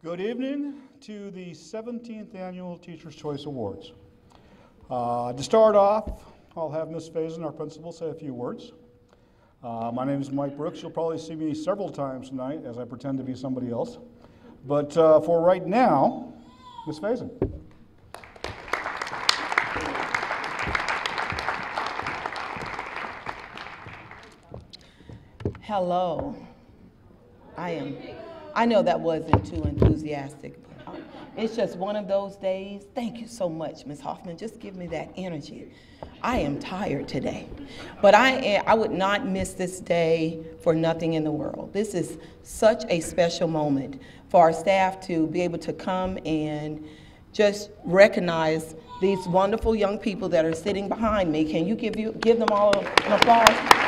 Good evening to the 17th Annual Teacher's Choice Awards. To start off, I'll have Ms. Faison, our principal, say a few words. My name is Mike Brooks. You'll probably see me several times tonight as I pretend to be somebody else. But for right now, Ms. Faison. Hello. I know that wasn't too enthusiastic. It's just one of those days. Thank you so much, Ms. Hoffman. Just give me that energy. I am tired today, but I would not miss this day for nothing in the world. This is such a special moment for our staff to be able to come and just recognize these wonderful young people that are sitting behind me. Can you give them all an applause?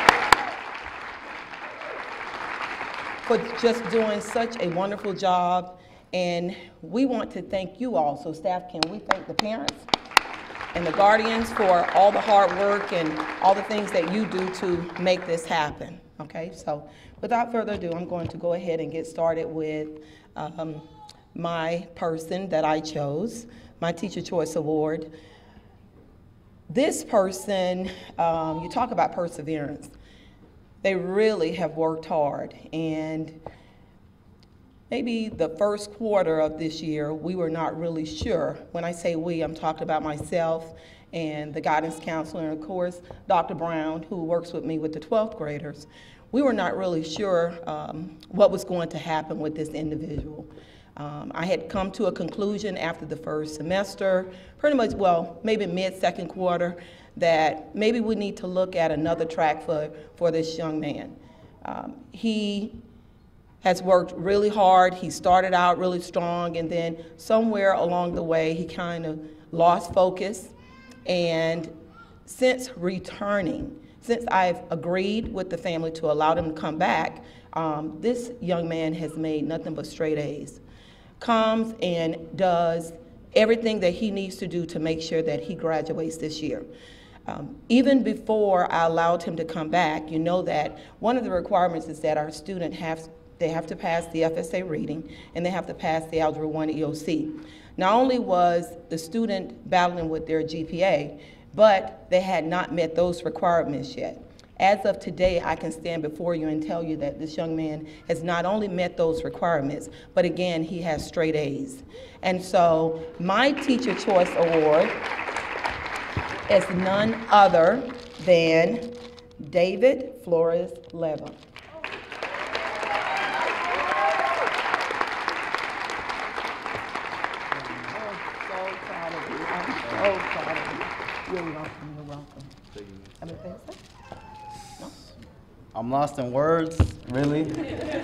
For just doing such a wonderful job. And we want to thank you all. So staff, can we thank the parents and the guardians for all the hard work and all the things that you do to make this happen, okay? So without further ado, I'm going to go ahead and get started with my person that I chose, my Teacher Choice Award. This person, you talk about perseverance. They really have worked hard, and maybe the first quarter of this year, we were not really sure. When I say we, I'm talking about myself and the guidance counselor, and of course, Dr. Brown, who works with me with the 12th graders. We were not really sure what was going to happen with this individual. I had come to a conclusion after the first semester, pretty much, well, maybe mid-second quarter, that maybe we need to look at another track for this young man. He has worked really hard. He started out really strong, and then somewhere along the way, he kind of lost focus. And since returning, since I've agreed with the family to allow them to come back, this young man has made nothing but straight A's. Comes and does everything that he needs to do to make sure that he graduates this year. Even before I allowed him to come back, you know that one of the requirements is that our student have to pass the FSA reading, and they have to pass the Algebra 1 EOC. Not only was the student battling with their GPA, but they had not met those requirements yet. As of today, I can stand before you and tell you that this young man has not only met those requirements, but again, he has straight A's. And so my Teacher Choice Award is none other than David Flores Leva. You're welcome. You're welcome. Anything to say? No? I'm lost in words, really.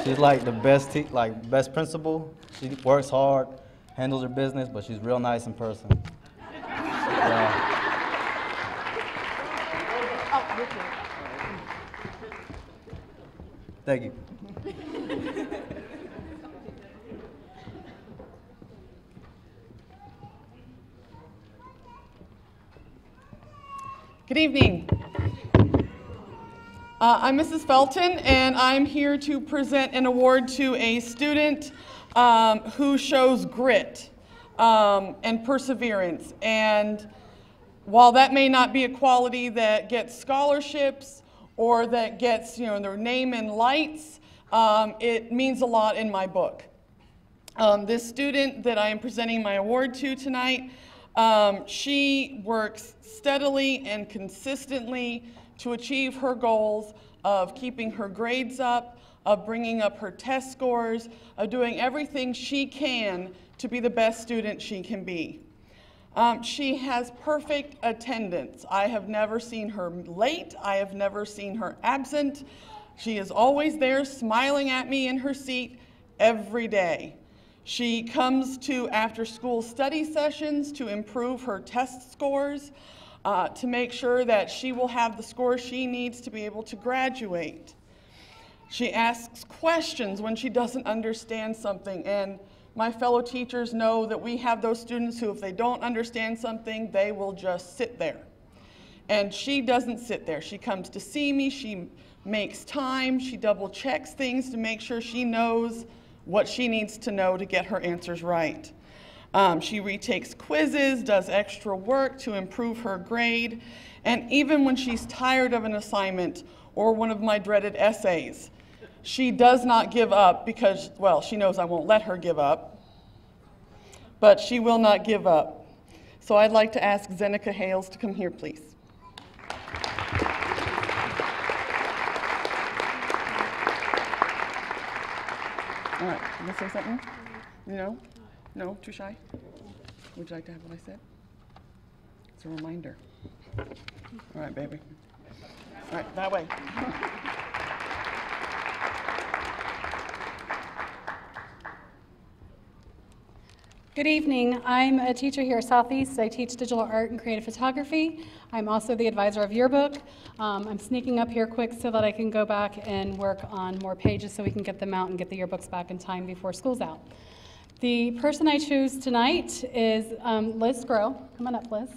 She's like the best principal. She works hard, handles her business, but she's real nice in person. Yeah. Thank you. Good evening. I'm Mrs. Felton, and I'm here to present an award to a student who shows grit and perseverance. And while that may not be a quality that gets scholarships or that gets, their name in lights, it means a lot in my book. This student that I am presenting my award to tonight, she works steadily and consistently to achieve her goals of keeping her grades up, of bringing up her test scores, of doing everything she can to be the best student she can be. She has perfect attendance. I have never seen her late. I have never seen her absent. She is always there smiling at me in her seat every day. She comes to after-school study sessions to improve her test scores, to make sure that she will have the scores she needs to be able to graduate. She asks questions when she doesn't understand something, and my fellow teachers know that we have those students who, if they don't understand something, they will just sit there. And she doesn't sit there. She comes to see me, she makes time, she double checks things to make sure she knows what she needs to know to get her answers right. She retakes quizzes, does extra work to improve her grade, and even when she's tired of an assignment or one of my dreaded essays, she does not give up because, well, she knows I won't let her give up, but she will not give up. So I'd like to ask Zeneca Hales to come here, please. All right, you gonna say something? No? No, too shy? Would you like to have what I said? It's a reminder. All right, baby. All right, that way. Good evening. I'm a teacher here at Southeast. I teach digital art and creative photography. I'm also the advisor of Yearbook. I'm sneaking up here quick so that I can go back and work on more pages so we can get them out and get the yearbooks back in time before school's out. The person I choose tonight is Liz Groh. Come on up, Liz.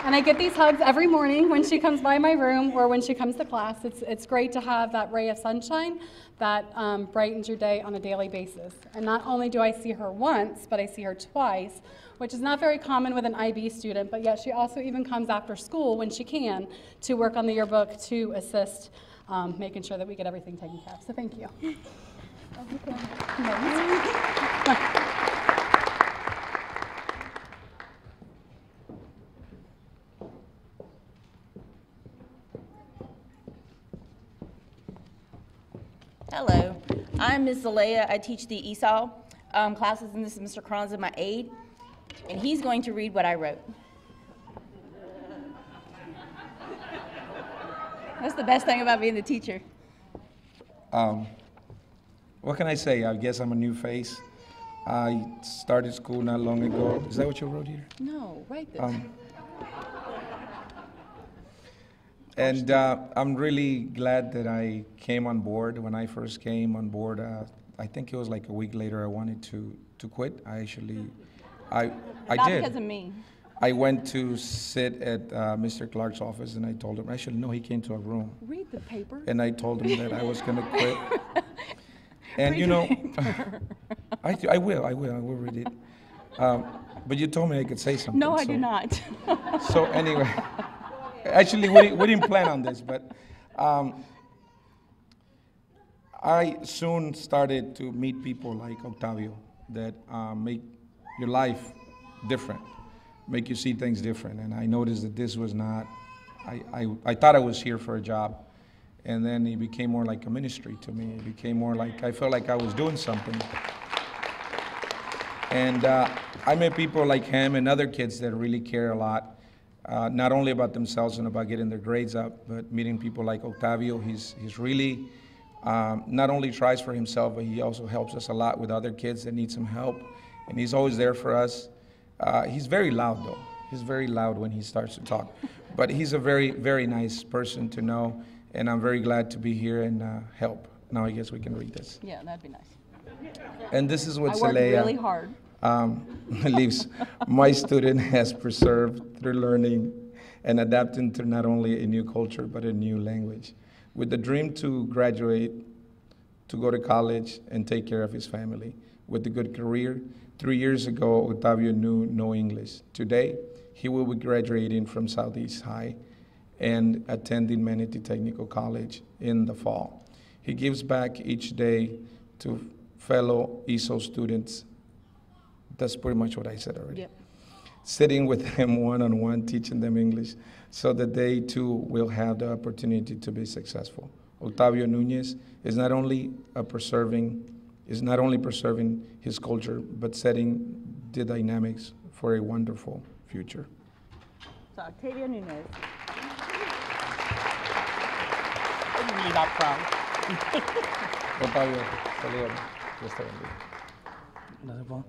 And I get these hugs every morning when she comes by my room or when she comes to class. It's great to have that ray of sunshine that brightens your day on a daily basis. And not only do I see her once, but I see her twice, which is not very common with an IB student, but yet she also even comes after school when she can to work on the yearbook to assist making sure that we get everything taken care of. So thank you. Hello, I'm Ms. Zalea. I teach the ESOL classes, and this is Mr. Kronza, my aide, and he's going to read what I wrote. That's the best thing about being the teacher. What can I say? I guess I'm a new face. I started school not long ago. Is that what you wrote here? No, write this. And I'm really glad that I came on board. When I first came on board, I think it was like a week later, I wanted to quit. I actually, I Not did. because of me. I went to sit at Mr. Clark's office, and I told him, actually, no, he came to our room. Read the paper. And I told him that I was going to quit. And you know, I will read it. But you told me I could say something. No, I so- do not. So anyway, actually, we didn't plan on this, but I soon started to meet people like Octavio that make your life different, make you see things different. And I noticed that this was not, I thought I was here for a job. And then it became more like a ministry to me. It became more like, I felt like I was doing something. And I met people like him and other kids that really care a lot, not only about themselves and about getting their grades up, but meeting people like Octavio. He's really, not only tries for himself, but he also helps us a lot with other kids that need some help. And he's always there for us. He's very loud though. He's very loud when he starts to talk. But he's a very, very nice person to know. And I'm very glad to be here and help. Now I guess we can read this. Yeah, that'd be nice. And this is what I worked Zalea really hard. leaves. My student has preserved through learning and adapting to not only a new culture, but a new language. With the dream to graduate, to go to college and take care of his family. With a good career, 3 years ago, Octavio knew no English. Today, he will be graduating from Southeast High and attending Manatee Technical College in the fall. He gives back each day to fellow ESO students. That's pretty much what I said already. Yep. Sitting with them one-on-one, teaching them English, so that they too will have the opportunity to be successful. Octavio Nunez is not only preserving his culture, but setting the dynamics for a wonderful future. So Octavio Nunez. I'm really not proud. Octavio, saludos. Dios te bendiga. Another one?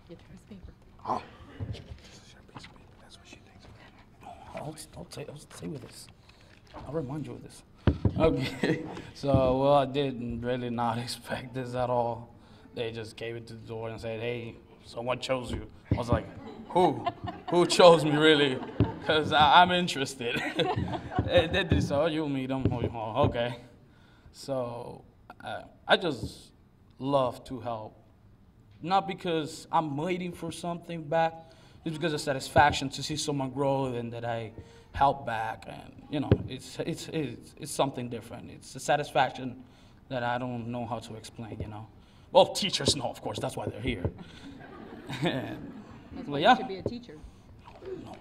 Get her his paper. Oh, That's what she thinks. I'll say with this. I'll remind you of this. Okay, so, well, I didn't really not expect this at all. They just gave it to the door and said, hey, someone chose you. I was like, who? Who chose me, really? because I'm interested. They did so, you meet them, oh, okay. So I just love to help. Not because I'm waiting for something back, it's because of satisfaction to see someone grow and that I help back. And, you know, it's something different. It's a satisfaction that I don't know how to explain, you know. Well, teachers know, of course, that's why they're here. That's why yeah. you should be a teacher. No.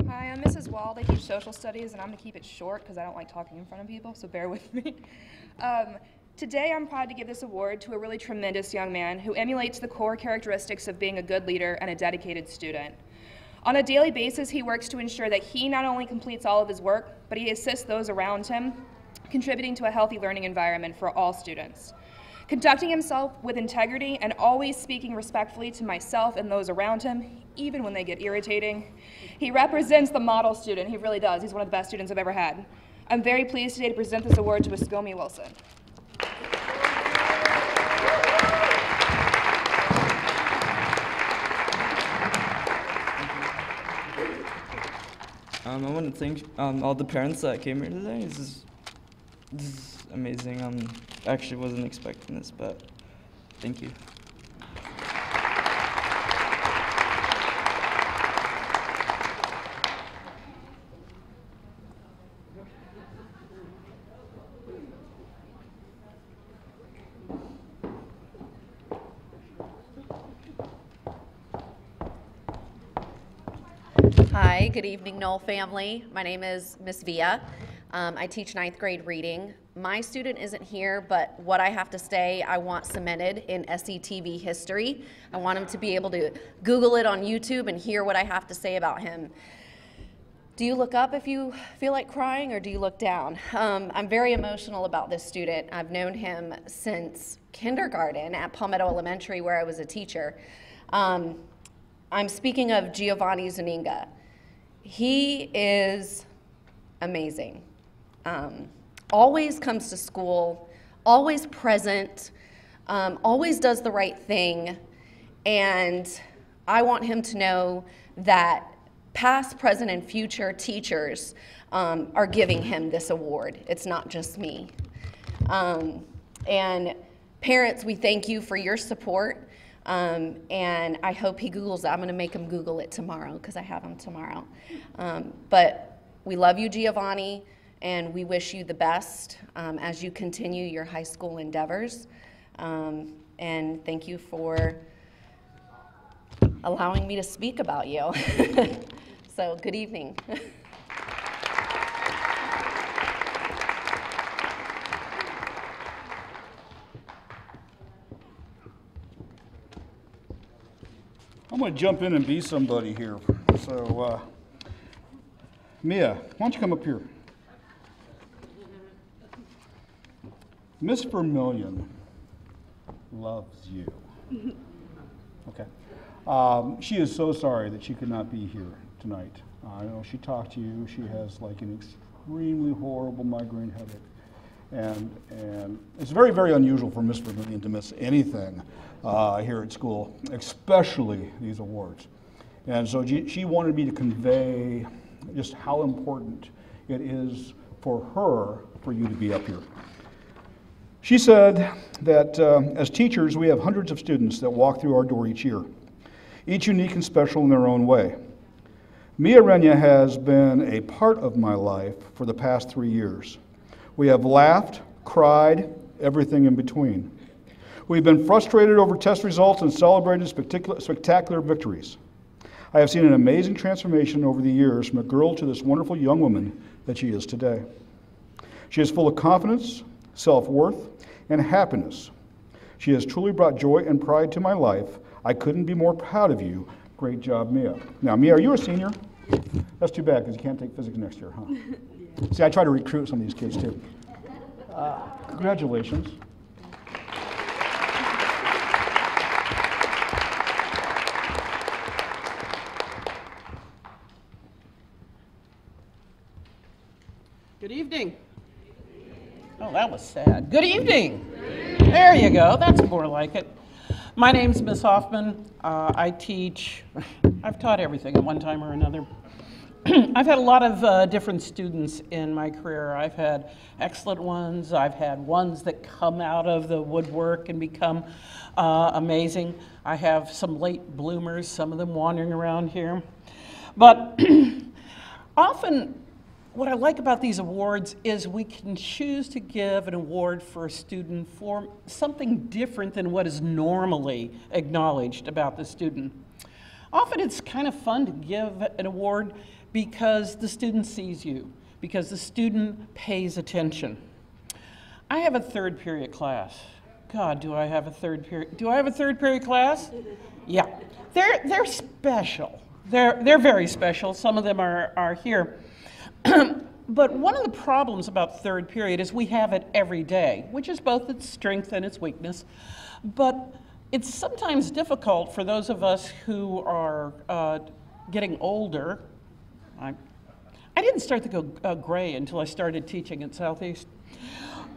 Hi, I'm Mrs. Wald. I teach social studies, and I'm going to keep it short because I don't like talking in front of people, so bear with me. Today, I'm proud to give this award to a really tremendous young man who emulates the core characteristics of being a good leader and a dedicated student. On a daily basis, he works to ensure that he not only completes all of his work, but he assists those around him, contributing to a healthy learning environment for all students. Conducting himself with integrity and always speaking respectfully to myself and those around him, even when they get irritating. He represents the model student. He really does. He's one of the best students I've ever had. I'm very pleased today to present this award to Escomi Wilson. I want to thank all the parents that came here today. This is amazing. I actually wasn't expecting this, but thank you. Hi, good evening, Knoll family. My name is Miss Via. I teach 9th grade reading. My student isn't here, but what I have to say, I want cemented in SETV history. I want him to be able to Google it on YouTube and hear what I have to say about him. Do you look up if you feel like crying, or do you look down? I'm very emotional about this student. I've known him since kindergarten at Palmetto Elementary, where I was a teacher. I'm speaking of Giovanni Zuninga. He is amazing. Always comes to school, always present, always does the right thing, and I want him to know that past, present, and future teachers are giving him this award. It's not just me. And parents, we thank you for your support. And I hope he Googles it. I'm going to make him Google it tomorrow because I have him tomorrow. But we love you, Giovanni, and we wish you the best as you continue your high school endeavors. And thank you for allowing me to speak about you. So, good evening. I'm going to jump in and be somebody here. So, Mia, why don't you come up here? Miss Vermillion loves you. Okay. She is so sorry that she could not be here tonight. I know she talked to you. She has like an extremely horrible migraine headache. And it's very, very unusual for Miss Vermillion to miss anything here at school, especially these awards. And so she wanted me to convey just how important it is for her for you to be up here. She said that as teachers, we have hundreds of students that walk through our door each year, each unique and special in their own way. Mia Renya has been a part of my life for the past 3 years. We have laughed, cried, everything in between. We've been frustrated over test results and celebrated spectacular victories. I have seen an amazing transformation over the years from a girl to this wonderful young woman that she is today. She is full of confidence, self-worth, and happiness. She has truly brought joy and pride to my life. I couldn't be more proud of you. Great job, Mia. Now, Mia, are you a senior? That's too bad, because you can't take physics next year, huh? See, I try to recruit some of these kids, too. Congratulations. evening. Oh, that was sad. Good evening. There you go. That's more like it. My name's Miss Hoffman. I teach. I've taught everything at one time or another. I've had a lot of different students in my career. I've had excellent ones. I've had ones that come out of the woodwork and become amazing. I have some late bloomers, some of them wandering around here. But often, what I like about these awards is we can choose to give an award for a student for something different than what is normally acknowledged about the student. Often it's kind of fun to give an award because the student sees you, because the student pays attention. I have a third period class. God, do I have a third period? Do I have a third period class? Yeah, they're special. They're very special. Some of them are here. But one of the problems about third period is we have it every day, which is both its strength and its weakness. But it's sometimes difficult for those of us who are getting older. I didn't start to go gray until I started teaching at Southeast,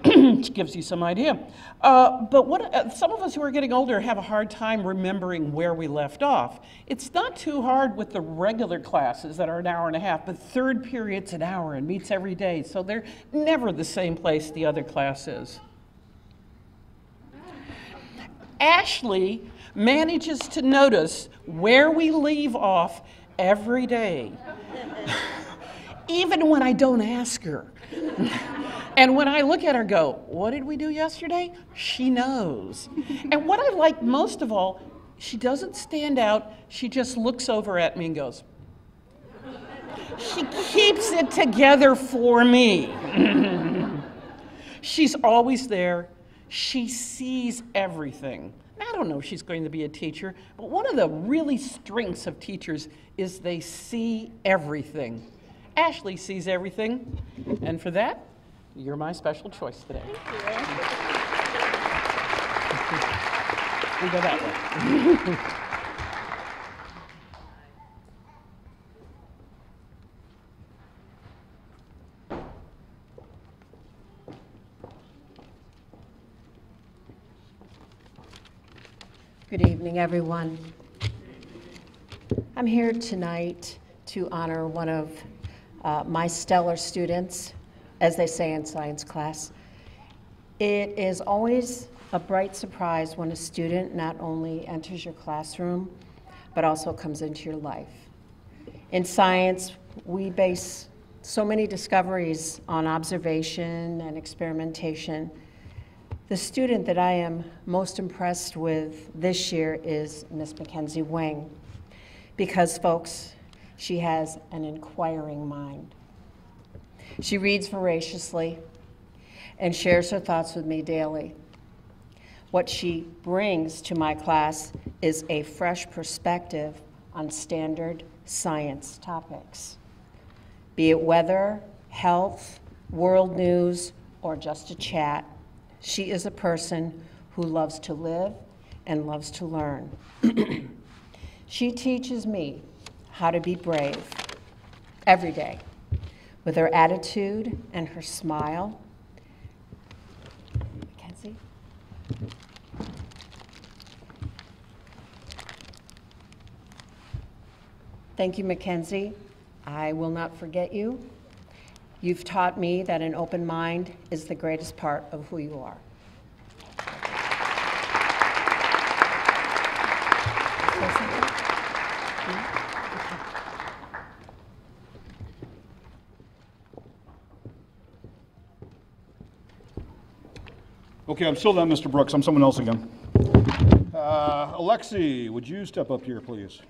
which gives you some idea. But some of us who are getting older have a hard time remembering where we left off. It's not too hard with the regular classes that are an hour and a half, but third period's an hour and meets every day, so they're never the same place the other class is. Ashley manages to notice where we leave off every day, even when I don't ask her. And when I look at her and go, what did we do yesterday? She knows. And what I like most of all, she doesn't stand out, she just looks over at me and goes. She keeps it together for me. She's always there. She sees everything. I don't know if she's going to be a teacher, but one of the really strengths of teachers is they see everything. Ashley sees everything, and for that, you're my special choice today. We go that way. Good evening, everyone. I'm here tonight to honor one of my stellar students, as they say in science class. It is always a bright surprise when a student not only enters your classroom, but also comes into your life. In science, we base so many discoveries on observation and experimentation. The student that I am most impressed with this year is Miss Mackenzie Wang, because, folks, she has an inquiring mind. She reads voraciously and shares her thoughts with me daily. What she brings to my class is a fresh perspective on standard science topics, be it weather, health, world news, or just a chat. She is a person who loves to live and loves to learn. She teaches me how to be brave every day with her attitude and her smile. Mackenzie? Thank you, Mackenzie. I will not forget you. You've taught me that an open mind is the greatest part of who you are. Okay, I'm still not Mr. Brooks. I'm someone else again. Alexi, would you step up here, please?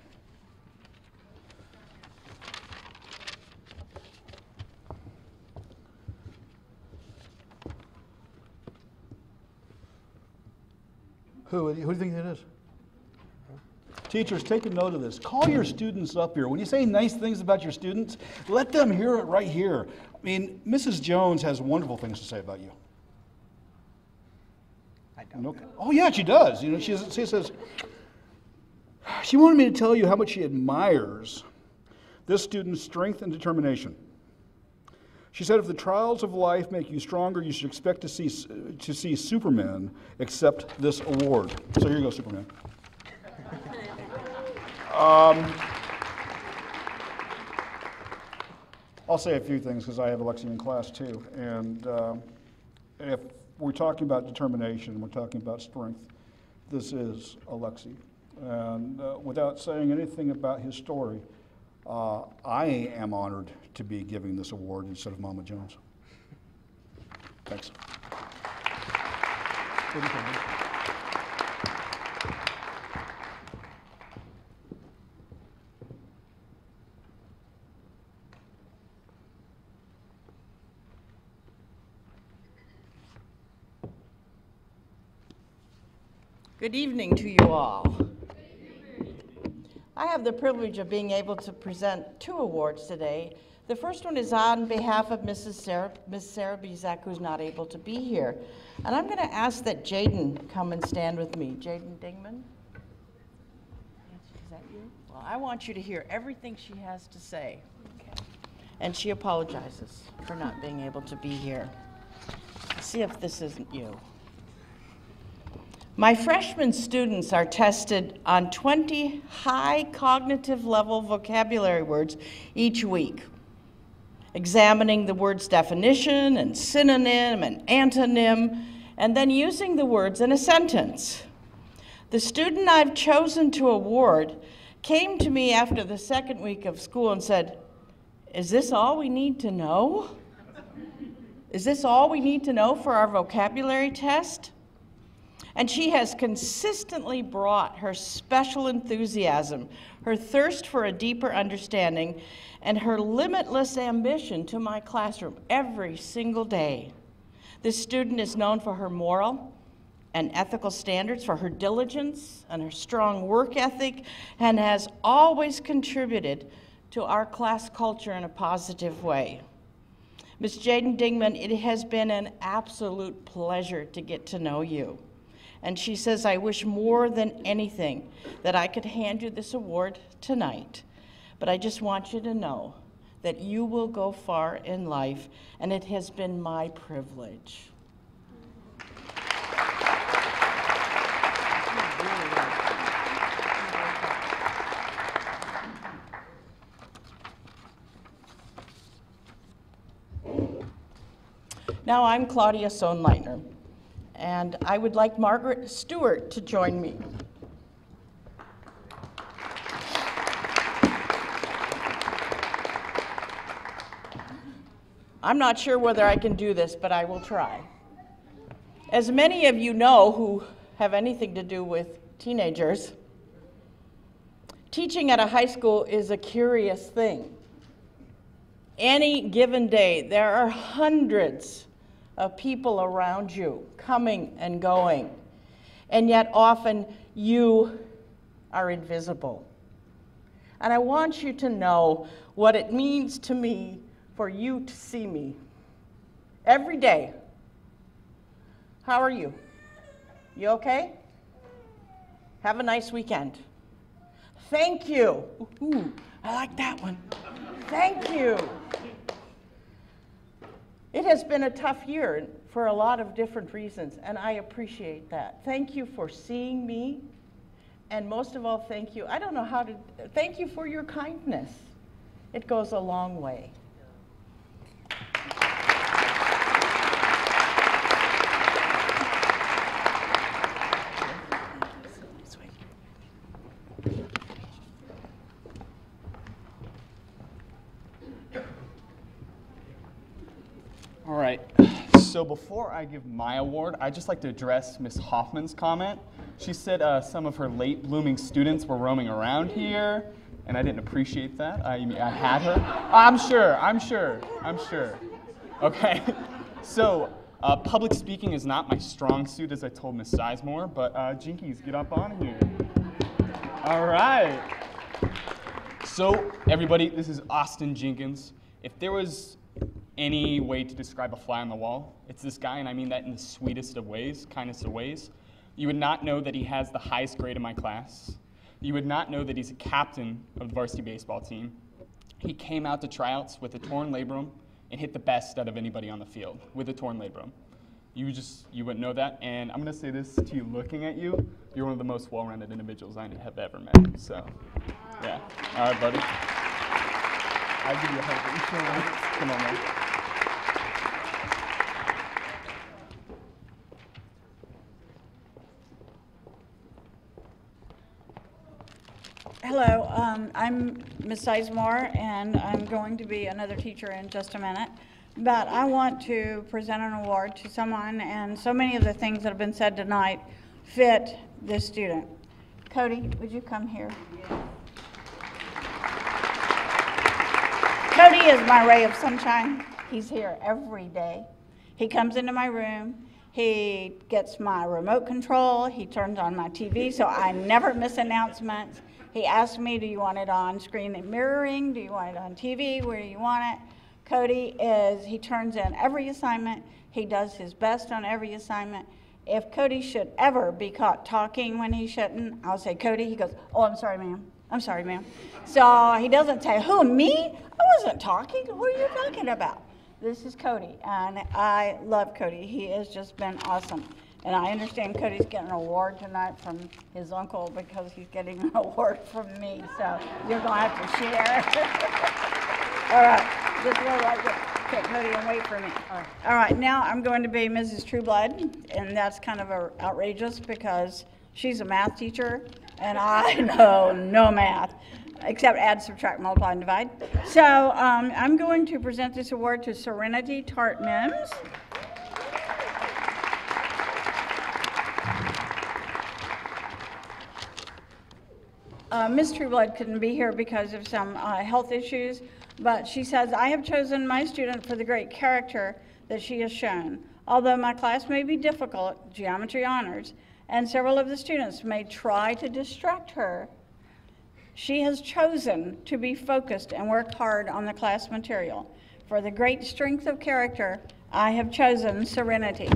Who do you think that is? Teachers, take a note of this. Call your students up here. When you say nice things about your students, let them hear it right here. I mean, Mrs. Jones has wonderful things to say about you. I don't know. Oh, yeah, she does. You know, she says, she wanted me to tell you how much she admires this student's strength and determination. She said, if the trials of life make you stronger, you should expect to see Superman accept this award. So here you go, Superman. I'll say a few things because I have Alexi in class too. And if we're talking about determination, we're talking about strength, this is Alexi. And without saying anything about his story, I am honored to be giving this award instead of Mama Jones. Thanks. Good evening to you all. I have the privilege of being able to present 2 awards today. The first one is on behalf of Miss Sarah Bezek, who's not able to be here. And I'm going to ask that Jaden come and stand with me. Jaden Dingman? Is that you? Well, I want you to hear everything she has to say. Okay. And she apologizes for not being able to be here. Let's see if this isn't you. My freshman students are tested on 20 high cognitive level vocabulary words each week, examining the word's definition and synonym and antonym, and then using the words in a sentence. The student I've chosen to award came to me after the second week of school and said, "Is this all we need to know? Is this all we need to know for our vocabulary test?" And she has consistently brought her special enthusiasm, her thirst for a deeper understanding, and her limitless ambition to my classroom every single day. This student is known for her moral and ethical standards, for her diligence and her strong work ethic, and has always contributed to our class culture in a positive way. Ms. Jaden Dingman, it has been an absolute pleasure to get to know you. And she says, I wish more than anything that I could hand you this award tonight. But I just want you to know that you will go far in life, and it has been my privilege. Now I'm Claudia Sohnleitner, and I would like Margaret Stewart to join me. I'm not sure whether I can do this, but I will try. As many of you know who have anything to do with teenagers, teaching at a high school is a curious thing. Any given day, there are hundreds of people around you coming and going, and yet often you are invisible. And I want you to know what it means to me for you to see me every day. How are you? You okay? Have a nice weekend. Thank you. Ooh, I like that one. Thank you. It has been a tough year for a lot of different reasons, and I appreciate that. Thank you for seeing me, and most of all, thank you. I don't know how to, thank you for your kindness. It goes a long way. All right, so before I give my award, I'd just like to address Ms. Hoffman's comment. She said some of her late blooming students were roaming around here, and I didn't appreciate that. I had her. I'm sure. Okay, so public speaking is not my strong suit, as I told Ms. Sizemore, but Jinkies, get up on here. All right. So everybody, this is Austin Jenkins. If there was any way to describe a fly on the wall, it's this guy, and I mean that in the sweetest of ways, kindest of ways. You would not know that he has the highest grade in my class. You would not know that he's a captain of the varsity baseball team. He came out to tryouts with a torn labrum, and hit the best out of anybody on the field with a torn labrum. You wouldn't know that. And I'm going to say this to you looking at you. You're one of the most well-rounded individuals I have ever met. So, yeah. All right, buddy. I'll give you a hug. Are you sure? Come on, man. Hello, I'm Ms. Sizemore, and I'm going to be another teacher in just a minute. But I want to present an award to someone, and so many of the things that have been said tonight fit this student. Cody, would you come here? Cody is my ray of sunshine. He's here every day. He comes into my room. He gets my remote control. He turns on my TV, so I never miss announcements. He asked me, do you want it on screen and mirroring? Do you want it on TV? Where do you want it? Cody he turns in every assignment. He does his best on every assignment. If Cody should ever be caught talking when he shouldn't, I'll say, Cody, he goes, oh, I'm sorry, ma'am. I'm sorry, ma'am. So he doesn't say, who, me? I wasn't talking. What are you talking about? This is Cody, and I love Cody. He has just been awesome. And I understand Cody's getting an award tonight from his uncle because he's getting an award from me. So you're going to have to share. All right. Just go right there. Okay, Cody, and wait for me. All right. Now I'm going to be Mrs. Trueblood, and that's kind of outrageous because she's a math teacher, and I know no math except add, subtract, multiply, and divide. So I'm going to present this award to Serenity Tart-Mims. Ms. Trueblood couldn't be here because of some health issues, but she says, I have chosen my student for the great character that she has shown. Although my class may be difficult, geometry honors, and several of the students may try to distract her, she has chosen to be focused and work hard on the class material. For the great strength of character, I have chosen Serenity.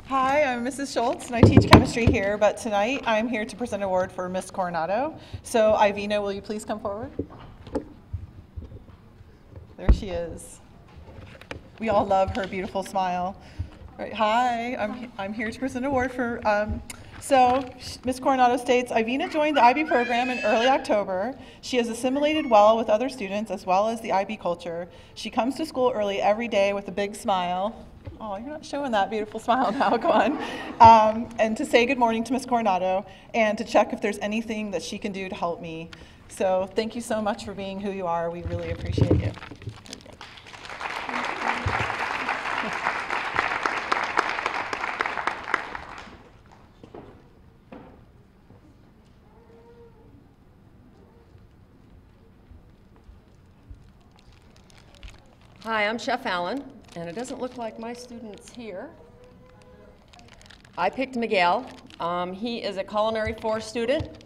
Hi, I'm Mrs. Schultz, and I teach chemistry here, but tonight I'm here to present an award for Miss Coronado. So, Ivina, will you please come forward? There she is. We all love her beautiful smile. Right, hi, I'm here to present an award for, Miss Coronado states, Ivina joined the IB program in early October. She has assimilated well with other students as well as the IB culture. She comes to school early every day with a big smile. Oh, you're not showing that beautiful smile now, come on. And to say good morning to Miss Coronado and to check if there's anything that she can do to help me. So thank you so much for being who you are. We really appreciate you. Hi, I'm Chef Allen, and it doesn't look like my student's here. I picked Miguel. He is a Culinary 4 student.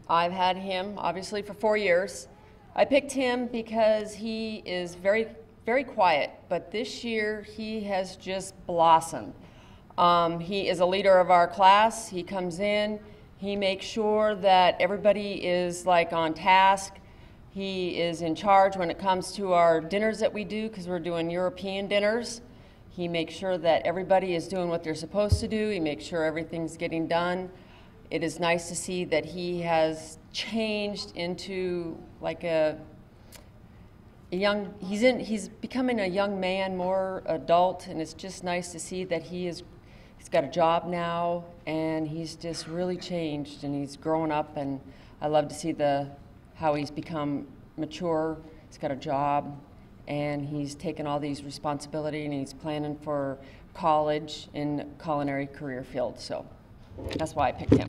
I've had him, obviously, for 4 years. I picked him because he is very, very quiet, but this year he has just blossomed. He is a leader of our class. He comes in, he makes sure that everybody is like on task. He is in charge when it comes to our dinners that we do, because we're doing European dinners. He makes sure that everybody is doing what they're supposed to do. He makes sure everything's getting done. It is nice to see that he has changed into like he's becoming a young man, more adult, and it's just nice to see that he's got a job now, and he's just really changed, and he's growing up, and I love to see how he's become mature. He's got a job, and he's taken all these responsibilities, and he's planning for college in culinary career field. So that's why I picked him.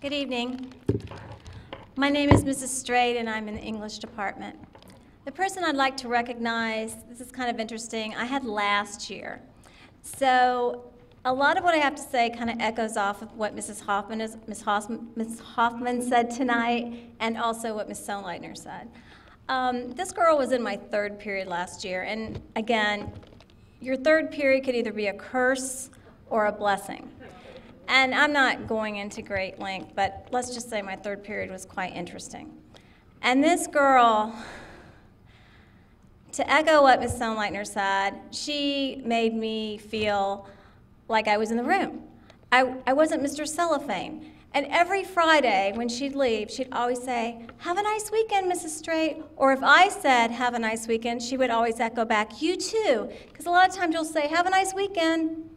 Good evening. My name is Mrs. Straight, and I'm in the English department. The person I'd like to recognize, this is kind of interesting, I had last year. So a lot of what I have to say kind of echoes off of what Ms. Hoffman said tonight, and also what Ms. Sohnleitner said. This girl was in my third period last year, and again, your third period could either be a curse or a blessing. And I'm not going into great length, but let's just say my third period was quite interesting. And this girl, to echo what Ms. Sohnleitner said, she made me feel like I was in the room. I wasn't Mr. Cellophane. And every Friday when she'd leave, she'd always say, "Have a nice weekend, Mrs. Straight." Or if I said, "Have a nice weekend," she would always echo back, "You too." Because a lot of times you'll say, "Have a nice weekend."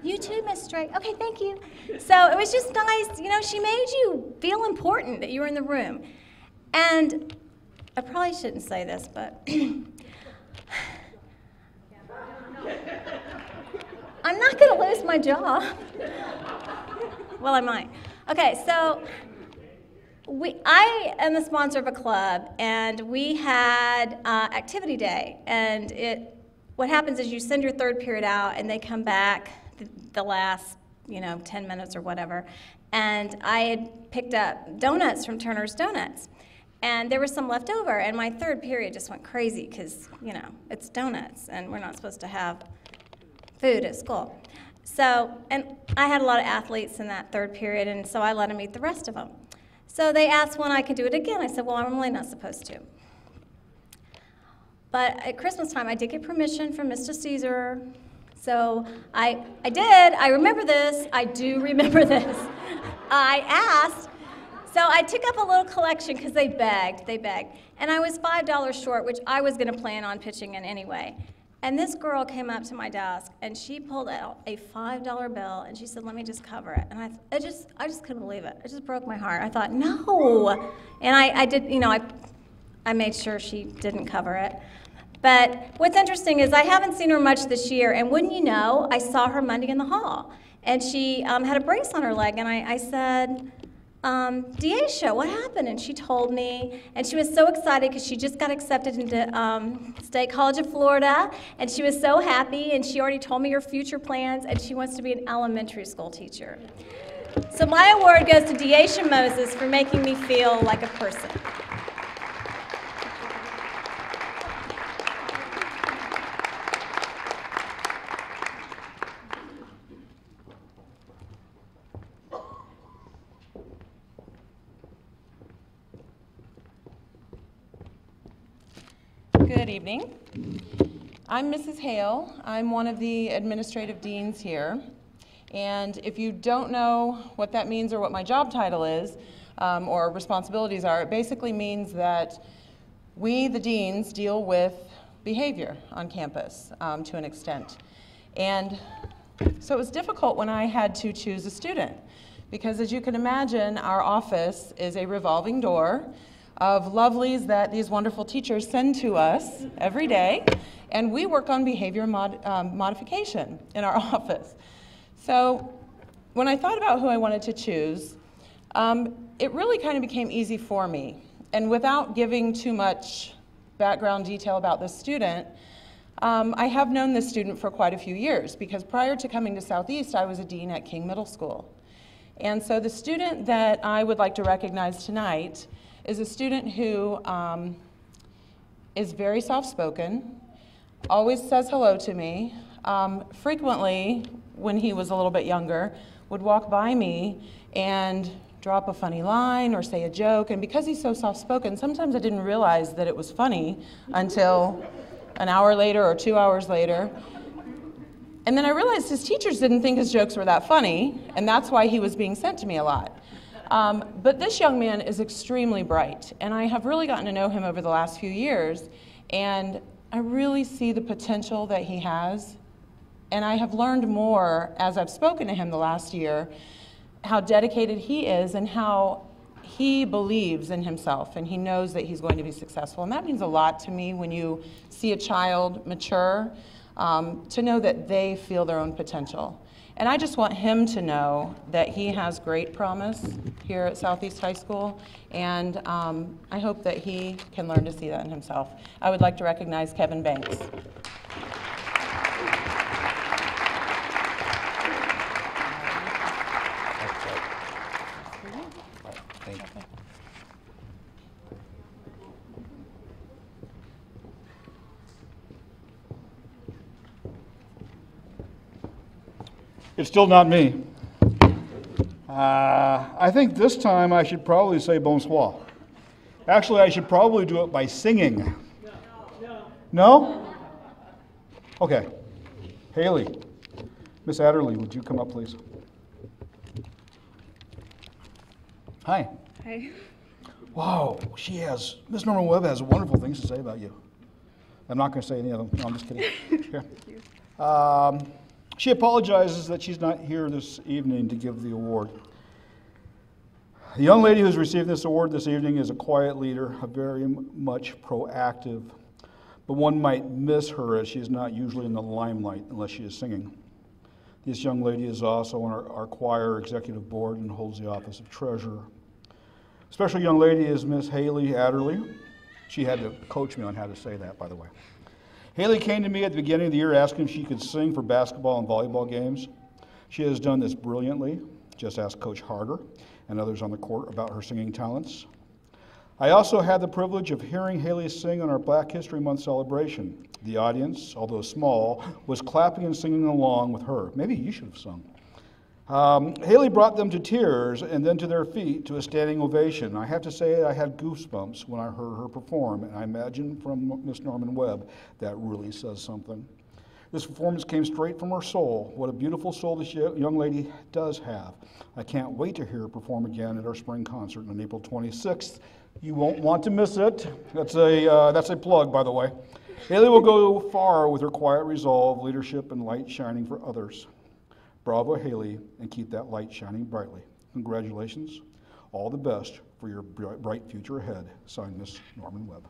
"You too, Miss Straight." "Okay, thank you." So it was just nice. You know, she made you feel important that you were in the room. And I probably shouldn't say this, but I'm not going to lose my job. Well, I might. Okay, so I am the sponsor of a club, and we had activity day. And what happens is you send your third period out, and they come back the last 10 minutes or whatever. And I had picked up donuts from Turner's Donuts. And there was some left over, and my third period just went crazy because, it's donuts, and we're not supposed to have food at school. So, and I had a lot of athletes in that third period, and so I let them eat the rest of them. So they asked when I could do it again. I said, well, I'm really not supposed to. But at Christmas time, I did get permission from Mr. Caesar. So I did. I remember this. I do remember this. I asked. So I took up a little collection because they begged. And I was $5 short, which I was going to plan on pitching in anyway. And this girl came up to my desk, and she pulled out a $5 bill, and she said, "Let me just cover it." And I just couldn't believe it. It just broke my heart. I thought, no. And I did, I made sure she didn't cover it. But what's interesting is I haven't seen her much this year, and wouldn't you know, I saw her Monday in the hall. And she had a brace on her leg, and I said, "Deasia, what happened?" And she told me, and she was so excited because she just got accepted into State College of Florida, and she was so happy, and she already told me her future plans, and she wants to be an elementary school teacher. So my award goes to Deasia Moses for making me feel like a person. Good evening. I'm Mrs. Hale. I'm one of the administrative deans here. And if you don't know what that means or what my job title is or responsibilities are, it basically means that we, the deans, deal with behavior on campus to an extent. And so it was difficult when I had to choose a student because, as you can imagine, our office is a revolving door of lovelies that these wonderful teachers send to us every day, and we work on behavior modification in our office. So when I thought about who I wanted to choose, it really kind of became easy for me. And without giving too much background detail about this student, I have known this student for quite a few years because prior to coming to Southeast, I was a dean at King Middle School. And so the student that I would like to recognize tonight is a student who is very soft-spoken, always says hello to me, frequently, when he was a little bit younger, would walk by me and drop a funny line or say a joke, and because he's so soft-spoken, sometimes I didn't realize that it was funny until an hour later or 2 hours later. And then I realized his teachers didn't think his jokes were that funny, and that's why he was being sent to me a lot. But this young man is extremely bright, and I have really gotten to know him over the last few years, and I really see the potential that he has. And I have learned more as I've spoken to him the last year, how dedicated he is and how he believes in himself, and he knows that he's going to be successful. And that means a lot to me when you see a child mature to know that they feel their own potential. And I just want him to know that he has great promise here at Southeast High School, and I hope that he can learn to see that in himself. I would like to recognize Kevin Banks. Thank you. It's still not me. I think this time I should probably say bonsoir. Actually, I should probably do it by singing. No? Okay. Haley, Miss Adderley, would you come up, please? Hi. Hi. Wow, Miss Norman Webb has wonderful things to say about you. I'm not going to say any of them. No, I'm just kidding. Here. She apologizes that she's not here this evening to give the award. The young lady who's receiving this award this evening is a quiet leader, a very much proactive, but one might miss her as she is not usually in the limelight unless she is singing. This young lady is also on our choir executive board and holds the office of treasurer. Special young lady is Miss Haley Adderley. She had to coach me on how to say that, by the way. Haley came to me at the beginning of the year asking if she could sing for basketball and volleyball games. She has done this brilliantly. Just ask Coach Harder and others on the court about her singing talents. I also had the privilege of hearing Haley sing on our Black History Month celebration. The audience, although small, was clapping and singing along with her. Maybe you should have sung. Haley brought them to tears and then to their feet to a standing ovation. I have to say I had goosebumps when I heard her perform, and I imagine from Miss Norman Webb that really says something. This performance came straight from her soul. What a beautiful soul this young lady does have. I can't wait to hear her perform again at our spring concert on April 26th. You won't want to miss it. That's a plug, by the way. Haley will go far with her quiet resolve, leadership, and light shining for others. Bravo, Haley, and keep that light shining brightly. Congratulations. All the best for your bright future ahead. Signed, Miss Norman Webb.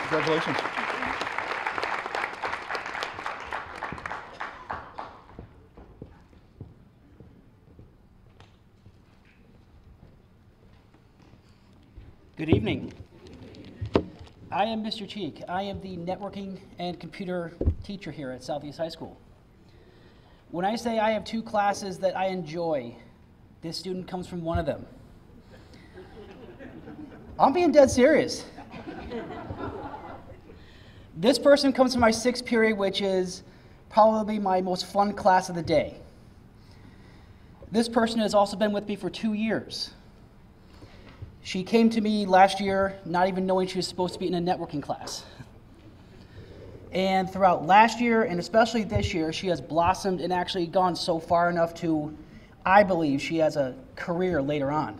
Congratulations. Good evening. I am Mr. Cheek. I am the networking and computer teacher here at Southeast High School. When I say I have two classes that I enjoy, this student comes from one of them. I'm being dead serious. This person comes from my sixth period, which is probably my most fun class of the day. This person has also been with me for 2 years. She came to me last year not even knowing she was supposed to be in a networking class. And throughout last year, and especially this year, she has blossomed and actually gone so far enough to, I believe, she has a career later on.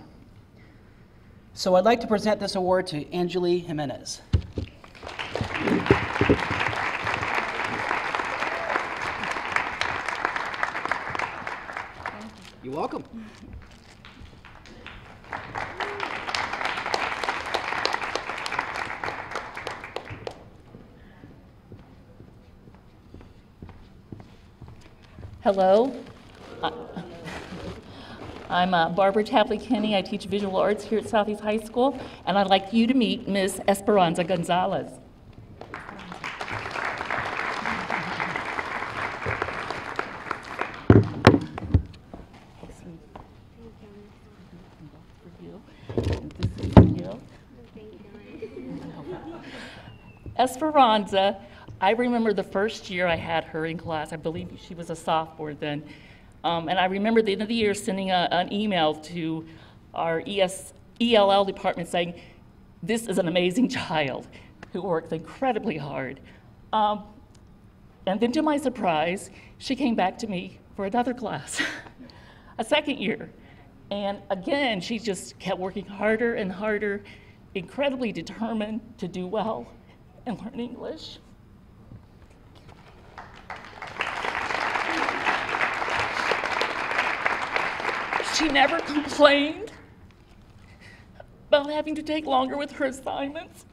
So I'd like to present this award to Angeli Jimenez. You're welcome. Hello, I'm Barbara Tapley-Kenny. I teach visual arts here at Southeast High School, and I'd like you to meet Miss Esperanza Gonzalez. Esperanza, I remember the first year I had her in class. I believe she was a sophomore then. And I remember at the end of the year sending an email to our ELL department saying, this is an amazing child who works incredibly hard. And then to my surprise, she came back to me for another class, a second year. And again, she just kept working harder and harder, incredibly determined to do well and learn English. She never complained about having to take longer with her assignments,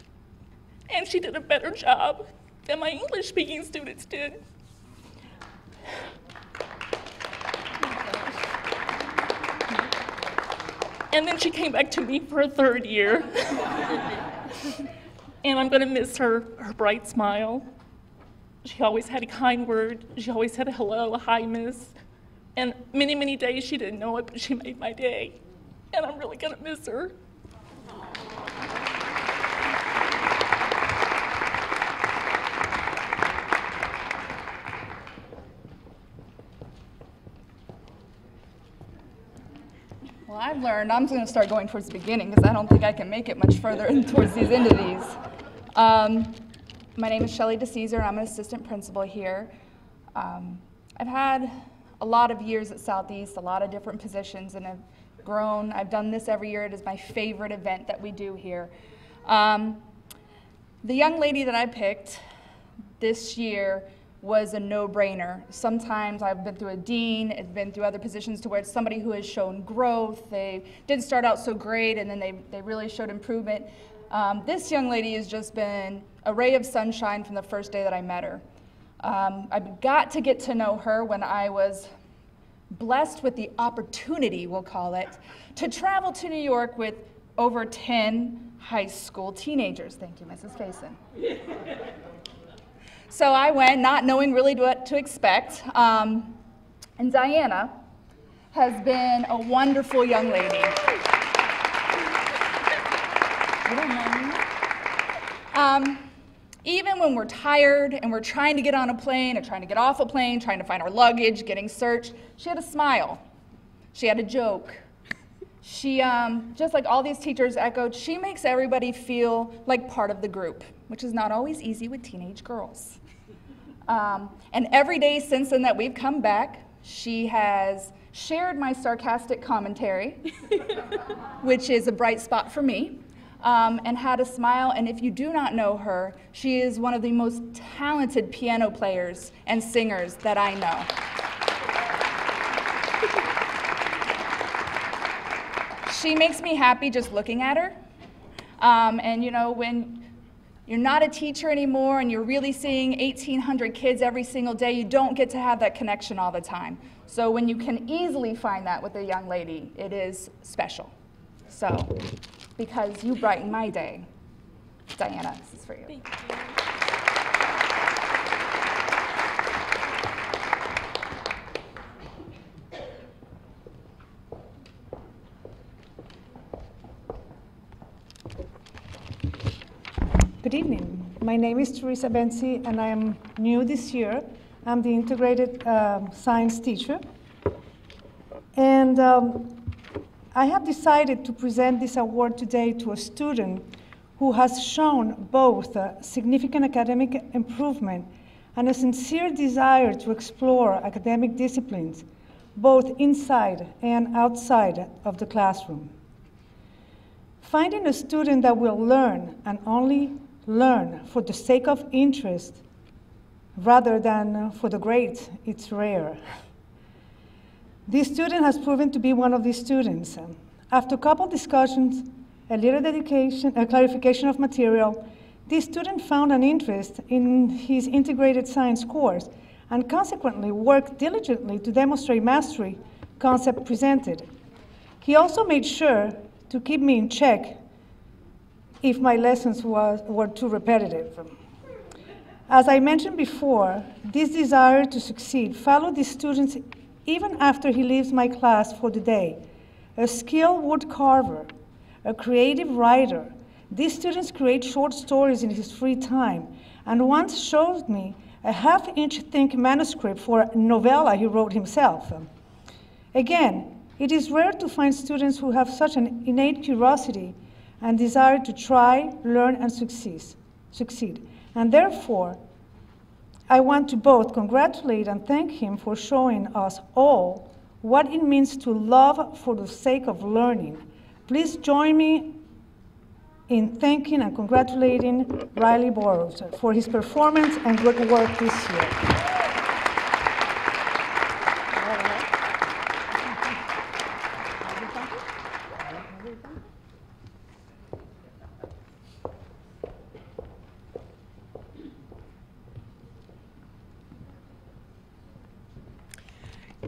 and she did a better job than my English-speaking students did. And then she came back to me for a third year. And I'm gonna miss her bright smile. She always had a kind word. She always said a hello, a hi, miss. And many, many days she didn't know it, but she made my day. And I'm really gonna miss her. Well, I've learned I'm going to start going towards the beginning because I don't think I can make it much further towards these end of these. My name is Shelly DeCesar, and I'm an assistant principal here. I've had a lot of years at Southeast, a lot of different positions, and I've grown. I've done this every year. It is my favorite event that we do here. The young lady that I picked this year was a no-brainer. Sometimes I've been through a dean, it's been through other positions to where it's somebody who has shown growth. They didn't start out so great, and then they really showed improvement. This young lady has just been a ray of sunshine from the first day that I met her. I got to get to know her when I was blessed with the opportunity, we'll call it, to travel to New York with over 10 high school teenagers. Thank you, Mrs. Faison. So I went not knowing really what to expect, and Diana has been a wonderful young lady. You don't know me? Even when we're tired and we're trying to get on a plane or trying to get off a plane, trying to find our luggage, getting searched, she had a smile. She had a joke. She, just like all these teachers echoed, she makes everybody feel like part of the group, which is not always easy with teenage girls. And every day since then that we've come back, she has shared my sarcastic commentary, which is a bright spot for me, and had a smile. And if you do not know her, she is one of the most talented piano players and singers that I know. She makes me happy just looking at her. And you know, when you're not a teacher anymore and you're really seeing 1,800 kids every single day, you don't get to have that connection all the time. So when you can easily find that with a young lady, it is special. So, because you brighten my day, Diana, this is for you. Thank you. Good evening. My name is Teresa Benzi, and I am new this year. I'm the integrated science teacher. And I have decided to present this award today to a student who has shown both a significant academic improvement and a sincere desire to explore academic disciplines, both inside and outside of the classroom. Finding a student that will learn and only learn for the sake of interest rather than for the grades, it's rare. This student has proven to be one of these students. After a couple discussions, a little dedication, a clarification of material, this student found an interest in his integrated science course and consequently worked diligently to demonstrate mastery concept presented. He also made sure to keep me in check if my lessons were too repetitive. As I mentioned before, this desire to succeed followed the students even after he leaves my class for the day. A skilled wood carver, a creative writer, these students create short stories in his free time, and once showed me a half-inch thick manuscript for a novella he wrote himself. Again, it is rare to find students who have such an innate curiosity and desire to try, learn, and succeed. And therefore, I want to both congratulate and thank him for showing us all what it means to love for the sake of learning. Please join me in thanking and congratulating Riley Burrows for his performance and good work this year.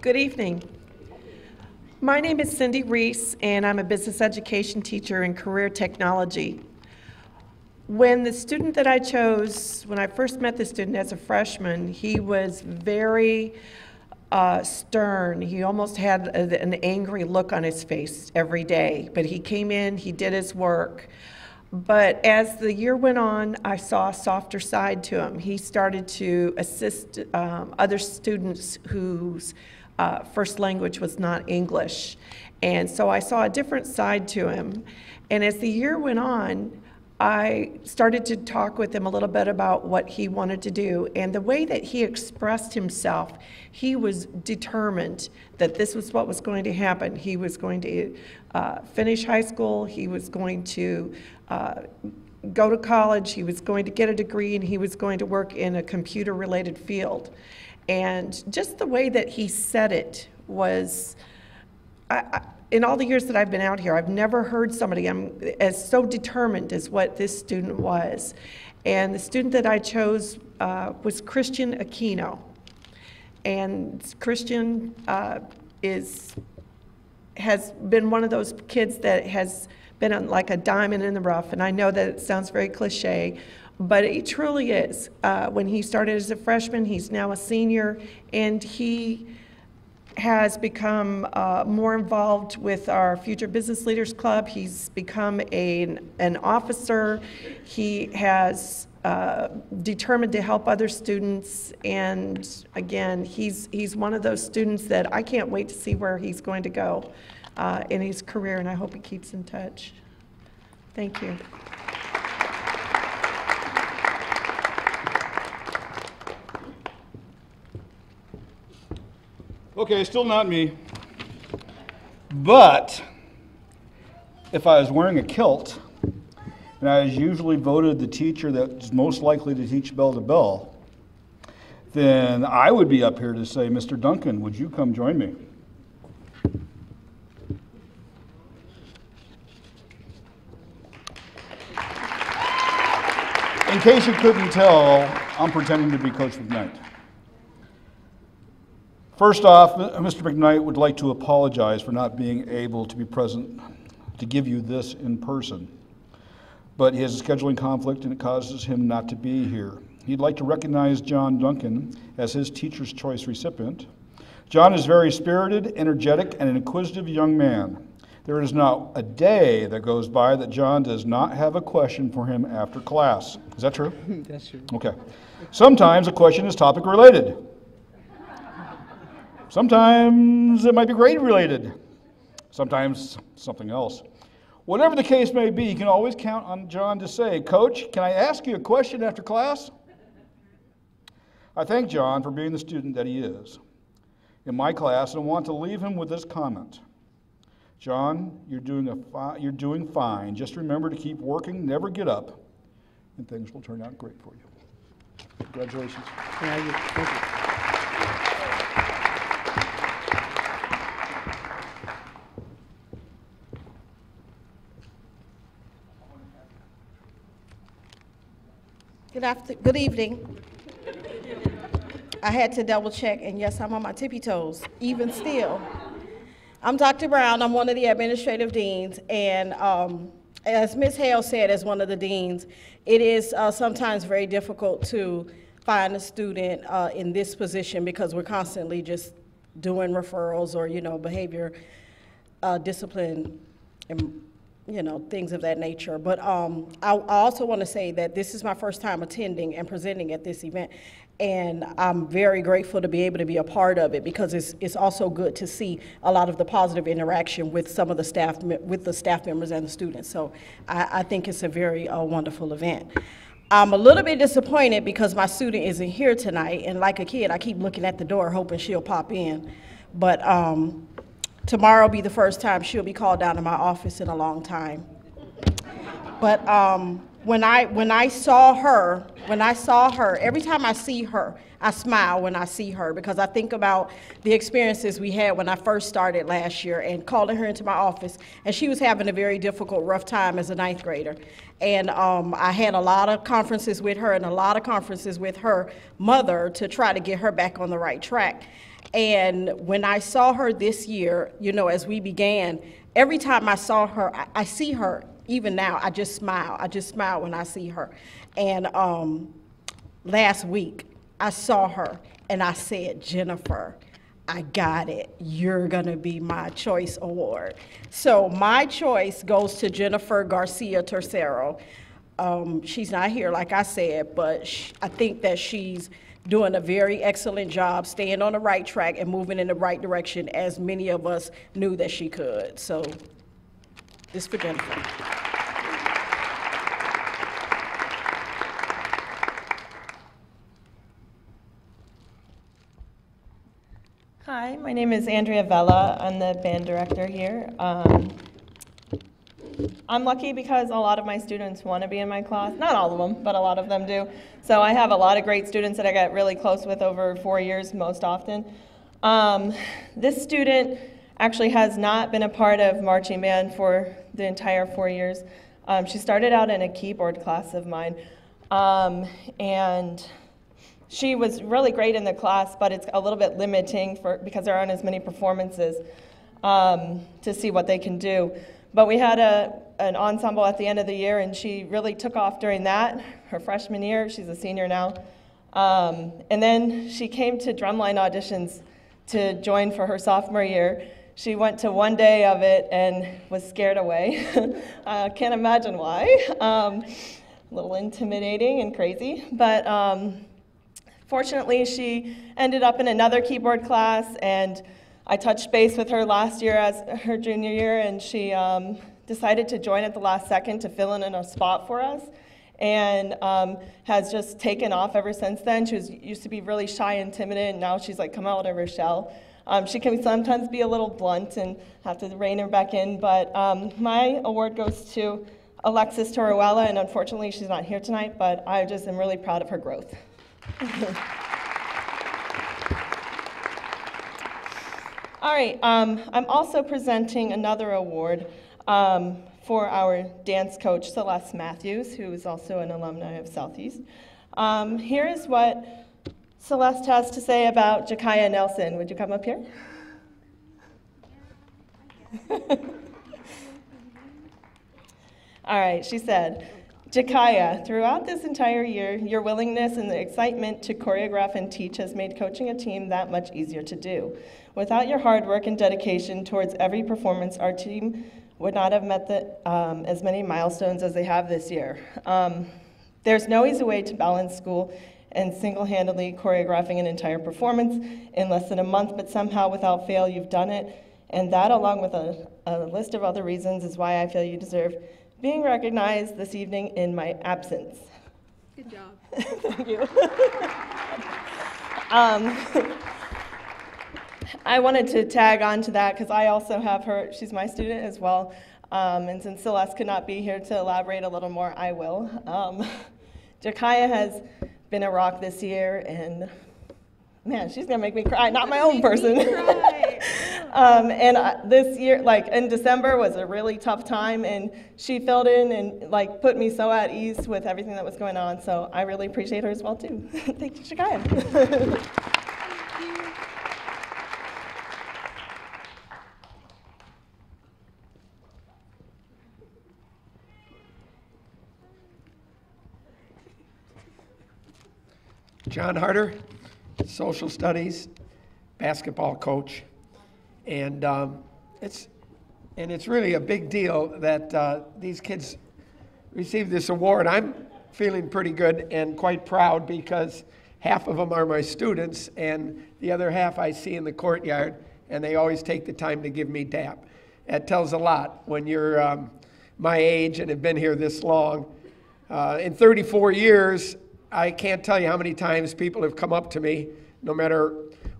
Good evening. My name is Cindy Reese, and I'm a business education teacher in career technology. When the student that I chose, when I first met the student as a freshman, he was very stern. He almost had an angry look on his face every day, but he came in, he did his work. But as the year went on, I saw a softer side to him. He started to assist other students whose first language was not English. And so I saw a different side to him. And as the year went on, I started to talk with him a little bit about what he wanted to do. And the way that he expressed himself, he was determined that this was what was going to happen. He was going to finish high school, he was going to go to college, he was going to get a degree, and he was going to work in a computer-related field. And just the way that he said it was, in all the years that I've been out here, I've never heard somebody as so determined as what this student was. And the student that I chose was Christian Aquino. And Christian has been one of those kids that has been like a diamond in the rough. And I know that it sounds very cliche, but it truly is. When he started as a freshman, he's now a senior, and he has become more involved with our Future Business Leaders Club. He's become an officer. He has determined to help other students, and again, he's one of those students that I can't wait to see where he's going to go in his career, and I hope he keeps in touch. Thank you. Okay, still not me. But if I was wearing a kilt, and I was usually voted the teacher that's most likely to teach bell to bell, then I would be up here to say, Mr. Duncan, would you come join me? In case you couldn't tell, I'm pretending to be Coach McKnight. First off, Mr. McKnight would like to apologize for not being able to be present to give you this in person. But he has a scheduling conflict and it causes him not to be here. He'd like to recognize John Duncan as his Teacher's Choice recipient. John is very spirited, energetic, and an inquisitive young man. There is not a day that goes by that John does not have a question for him after class. Is that true? That's true. Okay. Sometimes a question is topic related. Sometimes it might be grade related. Sometimes something else. Whatever the case may be, you can always count on John to say, Coach, can I ask you a question after class? I thank John for being the student that he is in my class and want to leave him with this comment. John, you're doing fine. Just remember to keep working, never get up, and things will turn out great for you. Congratulations. Thank you. Good evening. I had to double check, and yes, I'm on my tippy toes, even still. I'm Dr. Brown. I'm one of the administrative deans, and as Ms. Hale said, as one of the deans, it is sometimes very difficult to find a student in this position because we're constantly just doing referrals or, behavior, discipline, and things of that nature. But I also want to say that this is my first time attending and presenting at this event, and I'm very grateful to be able to be a part of it because it's also good to see a lot of the positive interaction with some of the staff, with the staff members and the students. So I think it's a very wonderful event. I'm a little bit disappointed because my student isn't here tonight, and like a kid, I keep looking at the door hoping she'll pop in. But tomorrow will be the first time she'll be called down to my office in a long time. But when I saw her, every time I see her, I smile when I see her, because I think about the experiences we had when I first started last year, and calling her into my office, and she was having a very difficult, rough time as a 9th grader. And I had a lot of conferences with her and a lot of conferences with her mother to try to get her back on the right track. And when I saw her this year, you know, as we began, every time I saw her, I see her, even now, I just smile. I just smile when I see her. And last week, I saw her and I said, Jennifer, I got it. You're gonna be my choice award. So my choice goes to Jennifer Garcia Tercero. She's not here, like I said, but I think that she's doing a very excellent job, staying on the right track and moving in the right direction, as many of us knew that she could. So this for Jennifer. Hi, my name is Andrea Vella. I'm the band director here. I'm lucky because a lot of my students want to be in my class. Not all of them, but a lot of them do. So I have a lot of great students that I get really close with over 4 years most often. This student actually has not been a part of marching band for the entire 4 years. She started out in a keyboard class of mine, and she was really great in the class, but it's a little bit limiting because there aren't as many performances to see what they can do. But we had an ensemble at the end of the year, and she really took off during that, her freshman year. She's a senior now. And then she came to drumline auditions to join for her sophomore year. She went to one day of it and was scared away. I can't imagine why. A little intimidating and crazy. But fortunately, she ended up in another keyboard class, and I touched base with her last year as her junior year, and she decided to join at the last second to fill in a spot for us, and has just taken off ever since then. She used to be really shy and timid, and now she's like come out of her shell. She can sometimes be a little blunt and have to rein her back in, but my award goes to Alexis Torruella, and unfortunately she's not here tonight, but I just am really proud of her growth. All right, I'm also presenting another award for our dance coach, Celeste Matthews, who is also an alumni of Southeast. Here is what Celeste has to say about Jakaya Nelson. Would you come up here? All right, she said, Jakaya, throughout this entire year, your willingness and the excitement to choreograph and teach has made coaching a team that much easier to do. Without your hard work and dedication towards every performance, our team would not have met as many milestones as they have this year. There's no easy way to balance school and single-handedly choreographing an entire performance in less than a month, but somehow, without fail, you've done it. And that, along with a list of other reasons, is why I feel you deserve being recognized this evening in my absence. Good job. Thank you. I wanted to tag on to that because I also have her, she's my student as well. And since Celeste could not be here to elaborate a little more, I will. Jakaya has been a rock this year, and man, she's gonna make me cry, not my own person. This year, like in December, was a really tough time, and she filled in and like put me so at ease with everything that was going on. So I really appreciate her as well too. Thank you, Jakaya. John Harder, social studies, basketball coach, and it's really a big deal that these kids received this award. I'm feeling pretty good and quite proud because half of them are my students, and the other half I see in the courtyard, and they always take the time to give me dap. That tells a lot when you're my age and have been here this long. In 34 years, I can't tell you how many times people have come up to me, no matter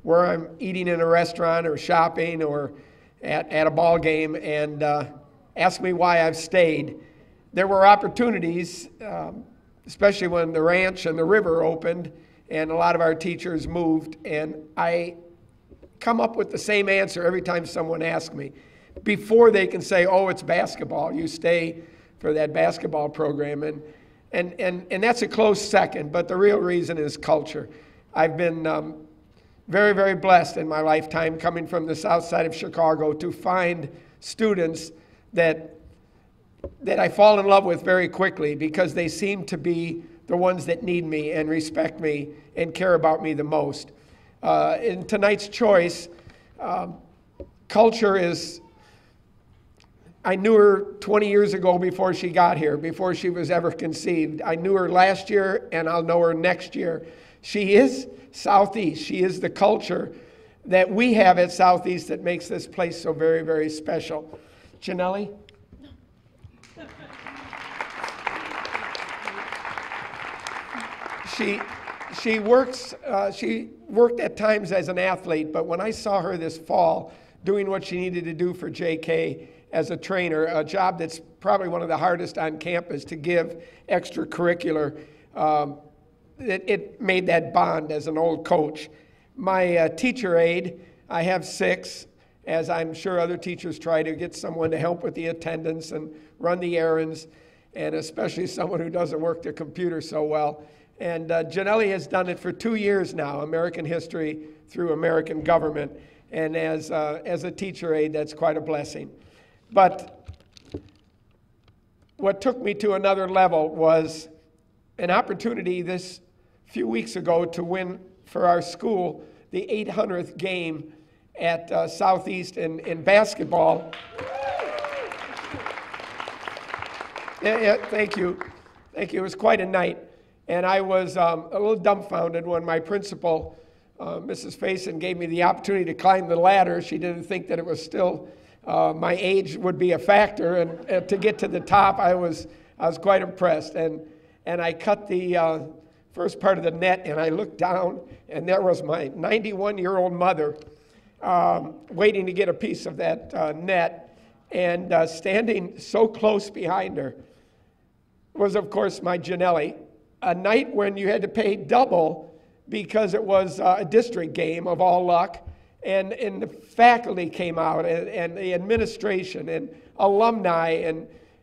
where I'm eating in a restaurant or shopping or at a ball game, and ask me why I've stayed. there were opportunities, especially when the ranch and the river opened and a lot of our teachers moved, and I come up with the same answer every time someone asks me. Before they can say, oh, it's basketball, you stay for that basketball program. And that's a close second, but the real reason is culture. I've been very, very blessed in my lifetime coming from the south side of Chicago to find students that I fall in love with very quickly because they seem to be the ones that need me and respect me and care about me the most. In tonight's choice, culture is, I knew her 20 years ago before she got here, before she was ever conceived. I knew her last year and I'll know her next year. She is Southeast. She is the culture that we have at Southeast that makes this place so very, very special. Janelli? She worked at times as an athlete, but when I saw her this fall doing what she needed to do for JK as a trainer, a job that's probably one of the hardest on campus to give extracurricular, it made that bond as an old coach. My teacher aide, I have 6, as I'm sure other teachers try to get someone to help with the attendance and run the errands, and especially someone who doesn't work the computer so well. And Janelli has done it for 2 years now, American history through American government. And as a teacher aide, that's quite a blessing. But what took me to another level was an opportunity this few weeks ago to win for our school the 800th game at Southeast in basketball. Yeah, thank you. Thank you. It was quite a night. And I was a little dumbfounded when my principal, Mrs. Faison, gave me the opportunity to climb the ladder. She didn't think that it was still, my age would be a factor. And to get to the top, I was quite impressed. And I cut the first part of the net, and I looked down, and there was my 91-year-old mother waiting to get a piece of that net. And standing so close behind her was, of course, my Janelli. A night when you had to pay double because it was a district game of all luck, and the faculty came out, and the administration, and alumni,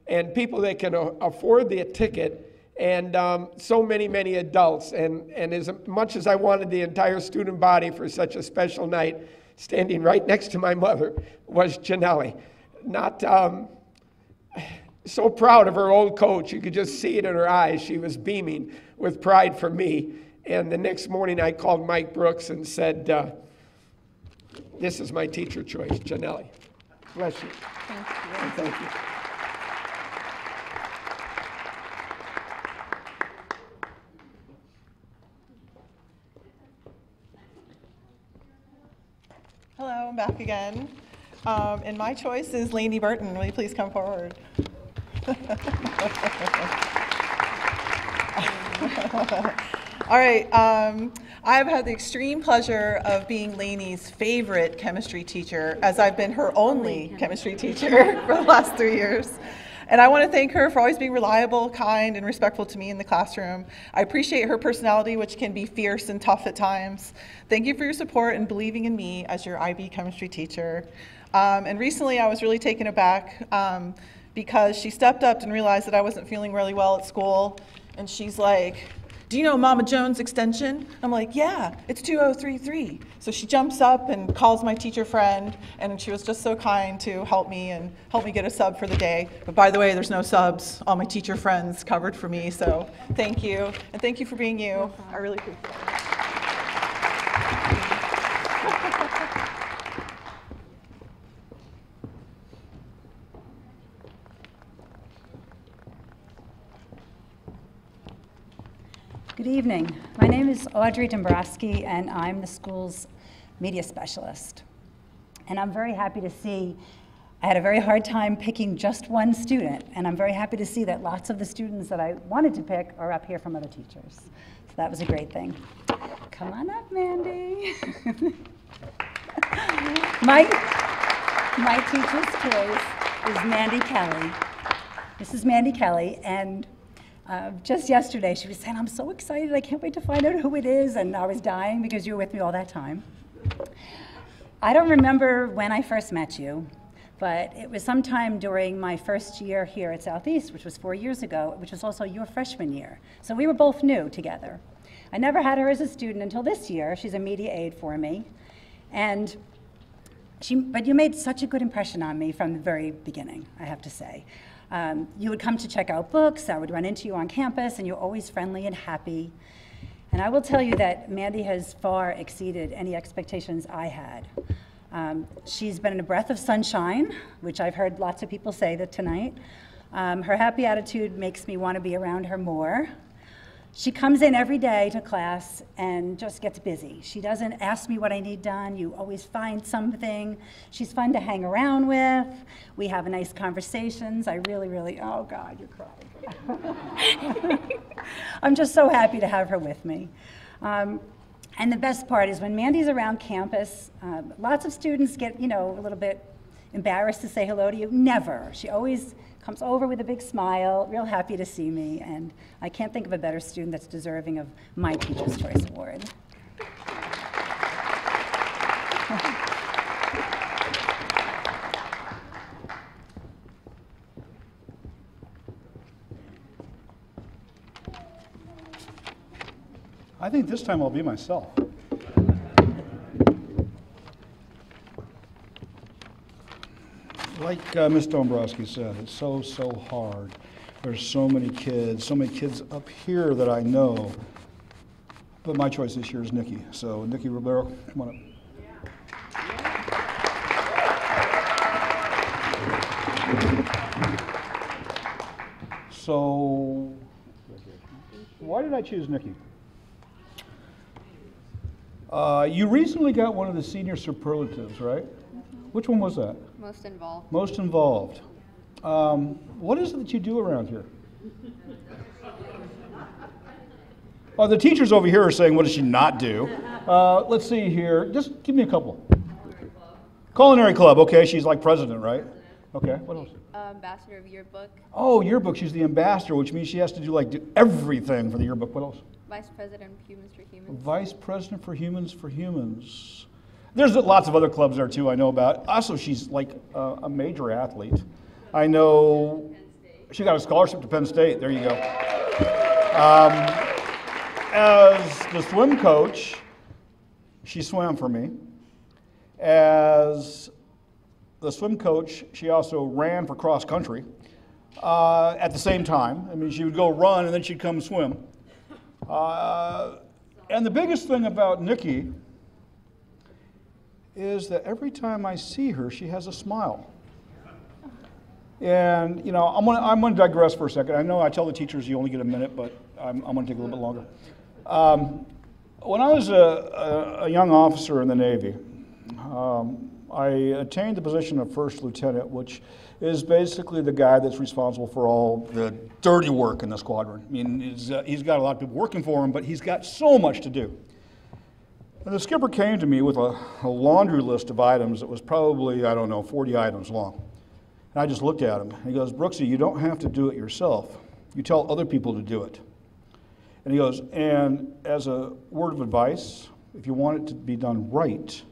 and people that can afford the ticket, and so many adults. And as much as I wanted the entire student body for such a special night, standing right next to my mother was Janelli. Not so proud of her old coach. You could just see it in her eyes. She was beaming with pride for me. And the next morning I called Mike Brooks and said, this is my teacher choice, Janelli. Bless you. Thank you. And thank you. Hello, I'm back again. And my choice is Lainey Burton. Will you please come forward? All right, I've had the extreme pleasure of being Lainey's favorite chemistry teacher, as I've been her only chemistry teacher for the last 3 years. And I want to thank her for always being reliable, kind, and respectful to me in the classroom. I appreciate her personality, which can be fierce and tough at times. Thank you for your support and believing in me as your IB chemistry teacher. And recently I was really taken aback because she stepped up and realized that I wasn't feeling really well at school. And she's like, do you know Mama Jones' extension? I'm like, yeah, it's 2033. So she jumps up and calls my teacher friend, and she was just so kind to help me get a sub for the day. But by the way, there's no subs. All my teacher friends covered for me, so thank you. And thank you for being you. I really appreciate it. Good evening. My name is Audrey Dombrowski, and I'm the school's media specialist. And I'm very happy to see, I had a very hard time picking just one student, and I'm very happy to see that lots of the students that I wanted to pick are up here from other teachers. So that was a great thing. Come on up, Mandy. My teacher's choice is Mandy Kelly. This is Mandy Kelly, and just yesterday she was saying, I'm so excited, I can't wait to find out who it is, and I was dying because you were with me all that time. I don't remember when I first met you, but it was sometime during my first year here at Southeast, which was 4 years ago, which was also your freshman year. So we were both new together. I never had her as a student until this year. She's a media aide for me. And but you made such a good impression on me from the very beginning, I have to say. You would come to check out books, I would run into you on campus, and you're always friendly and happy. And I will tell you that Mandy has far exceeded any expectations I had. She's been a breath of sunshine, which I've heard lots of people say that tonight. Her happy attitude makes me want to be around her more. She comes in every day to class and just gets busy. She doesn't ask me what I need done. You always find something. She's fun to hang around with. We have nice conversations. I really, oh God, you're crying. I'm just so happy to have her with me. And the best part is when Mandy's around campus, lots of students get, a little bit embarrassed to say hello to you. Never. She always comes over with a big smile, real happy to see me, and I can't think of a better student that's deserving of my Teacher's Choice Award. I think this time I'll be myself. Like Ms. Dombrowski said, it's so hard. There's so many kids up here that I know. But my choice this year is Nikki. So Nikki Ribeiro, come on up. So, why did I choose Nikki? You recently got one of the senior superlatives, right? Which one was that? Most involved. Most involved. What is it that you do around here? Oh, the teachers over here are saying, what does she not do? Let's see here. Just give me a couple. Culinary club. Okay, she's like president, right? Okay, what else? Ambassador of Yearbook. Oh, yearbook. She's the ambassador, which means she has to do everything for the yearbook. What else? Vice President of Humans for Humans. Vice President for Humans for Humans. There's lots of other clubs there too I know about. Also, she's like a major athlete. I know she got a scholarship to Penn State. There you go. As the swim coach, she swam for me. As the swim coach, she also ran for cross country at the same time. I mean, she would go run and then she'd come swim. And the biggest thing about Nikki is that every time I see her, she has a smile. And, I'm going to digress for a second. I know I tell the teachers you only get a minute, but I'm going to take a little bit longer. When I was a young officer in the Navy, I attained the position of first lieutenant, which is basically the guy that's responsible for all the dirty work in the squadron. I mean, he's got a lot of people working for him, but he's got so much to do. And the skipper came to me with a laundry list of items that was probably, 40 items long. And I just looked at him. He goes, Brooksy, you don't have to do it yourself. You tell other people to do it. And he goes, and as a word of advice, if you want it to be done right,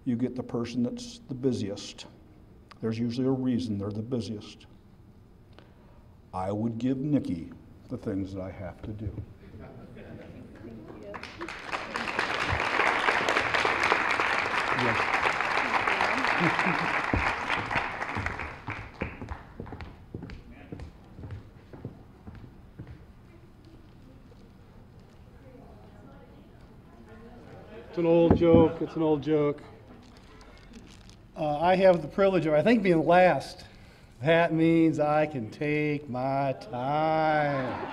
you get the person that's the busiest. There's usually a reason they're the busiest. I would give Nikki the things that I have to do. It's an old joke. It's an old joke. I have the privilege of, I think, being last. That means I can take my time.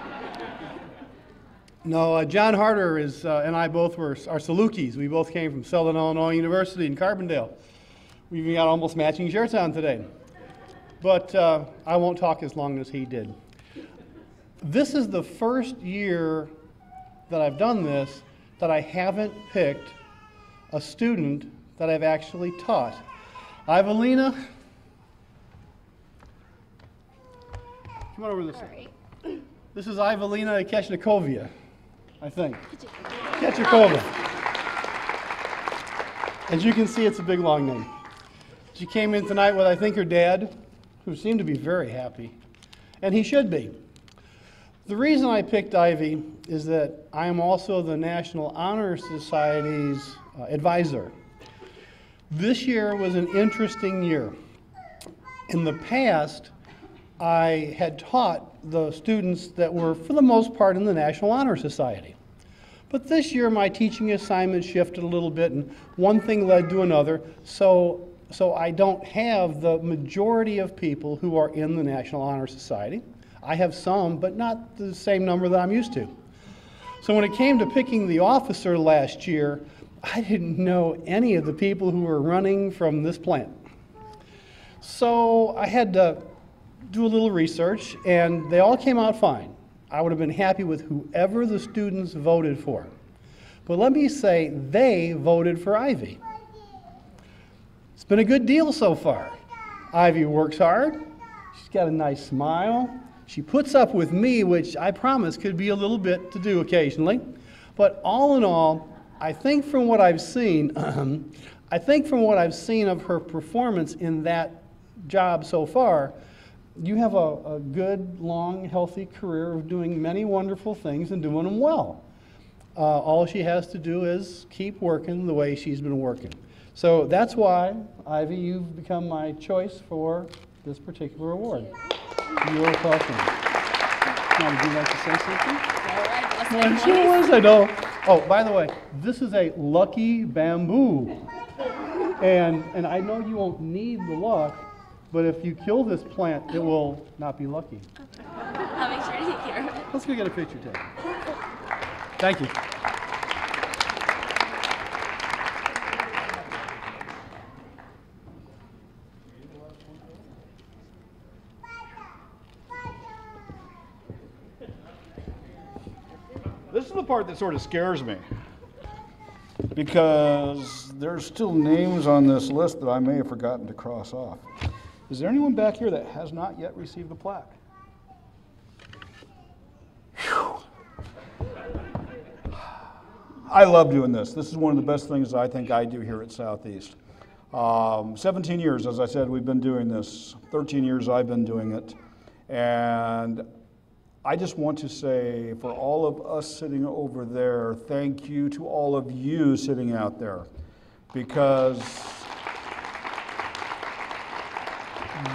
No, John Harder and I both are Salukis. We both came from Southern Illinois University in Carbondale. We even got almost matching shirts on today. But I won't talk as long as he did. This is the first year that I've done this that I haven't picked a student that I've actually taught. Ivelina, Come on over this way. This is Ivelina Kechnikovia, I think. Kechnikova. As you can see, it's a big, long name. She came in tonight with, I think, her dad, who seemed to be very happy, and he should be. The reason I picked Ivy is that I am also the National Honor Society's advisor. This year was an interesting year. In the past, I had taught the students that were, for the most part, in the National Honor Society. But this year, my teaching assignment shifted a little bit, and one thing led to another, so I don't have the majority of people who are in the National Honor Society. I have some, but not the same number that I'm used to. So when it came to picking the officer last year, I didn't know any of the people who were running from this plant. So I had to do a little research, and they all came out fine. I would have been happy with whoever the students voted for. But let me say, they voted for Ivy. It's been a good deal so far. Ivy works hard. She's got a nice smile. She puts up with me, which I promise could be a little bit to do occasionally. But all in all, I think from what I've seen, of her performance in that job so far, you have a good, long, healthy career of doing many wonderful things and doing them well. All she has to do is keep working the way she's been working. So that's why, Ivy, you've become my choice for this particular award. You are welcome. Now, would you like to say something? Sure, I know. Oh, by the way, this is a lucky bamboo. And I know you won't need the luck, but if you kill this plant, it will not be lucky. I'll make sure to take care of it. Let's go get a picture taken. Thank you. This is the part that sort of scares me, because there's still names on this list that I may have forgotten to cross off. Is there anyone back here that has not yet received the plaque? Whew. I love doing this. This is one of the best things I think I do here at Southeast. 17 years, as I said, we've been doing this. 13 years I've been doing it. And I just want to say, for all of us sitting over there, thank you to all of you sitting out there, because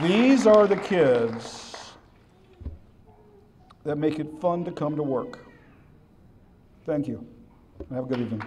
these are the kids that make it fun to come to work. Thank you. Have a good evening.